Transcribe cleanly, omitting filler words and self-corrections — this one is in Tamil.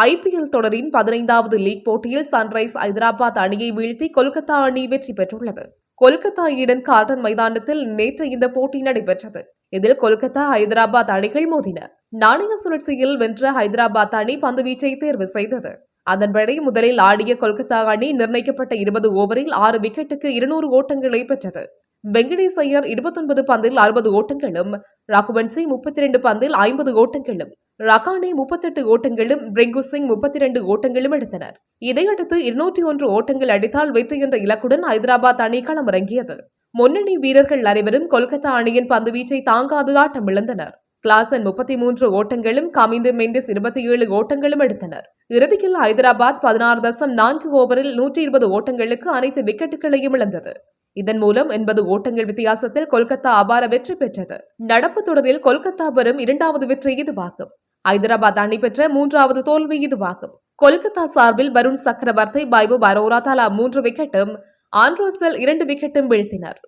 ஐபிஎல் தொடரின் 15வது லீக் போட்டியில் சன்ரைஸ் ஐதராபாத் அணியை வீழ்த்தி கொல்கத்தா அணி வெற்றி பெற்றுள்ளது. கொல்கத்தா ஈடன் கார்டன் மைதானத்தில் நேற்று இந்த போட்டி நடைபெற்றது. இதில் கொல்கத்தா ஐதராபாத் அணிகள் மோதின. நாணய சுழற்சியில் வென்ற ஐதராபாத் அணி பந்துவீச்சை தேர்வு செய்தது. அதன்படி முதலில் ஆடிய கொல்கத்தா அணி நிர்ணயிக்கப்பட்ட 20 ஓவரில் 6 விக்கெட்டுக்கு 200 ஓட்டங்களை பெற்றது. வெங்கடேஷ் ஐயர் 29 பந்தில் 60 ஓட்டங்களும், ரகுவன்சி 32 பந்தில் 50 ஓட்டங்களும், ரகானே 38 ஓட்டங்களும், பிரிங்கு சிங் 32 ஓட்டங்களும் எடுத்தனர். இதையடுத்து 201 ஓட்டங்கள் அடித்தால் வெற்றி என்ற இலக்குடன் ஐதராபாத் அணி களமிறங்கியது. முன்னணி வீரர்கள் அனைவரும் கொல்கத்தா அணியின் பந்துவீச்சை தாங்காது ஆட்டமிழந்தனர். கிளாசன் 33 ஓட்டங்களும், கமிந்து மெண்டிஸ் 27 ஓட்டங்களும் எடுத்தனர். இறுதியில் ஐதராபாத் 16.4 ஓவரில் 120 ஓட்டங்களுக்கு அனைத்து விக்கெட்டுகளையும் இழந்தது. இதன் மூலம் 80 ஓட்டங்கள் வித்தியாசத்தில் கொல்கத்தா அபார வெற்றி பெற்றது. நடப்பு தொடரில் கொல்கத்தா பெறும் 2வது வெற்றி இதுவாகும். ஐதராபாத் அணி பெற்ற 3வது தோல்வி இதுவாகும். கொல்கத்தா சார்பில் வருண் சக்கரவர்த்தி, வைபவ் அரோரா தலா 3 விக்கெட்டும், ஆண்ட்ரோஸில் 2 விக்கெட்டும் வீழ்த்தினர்.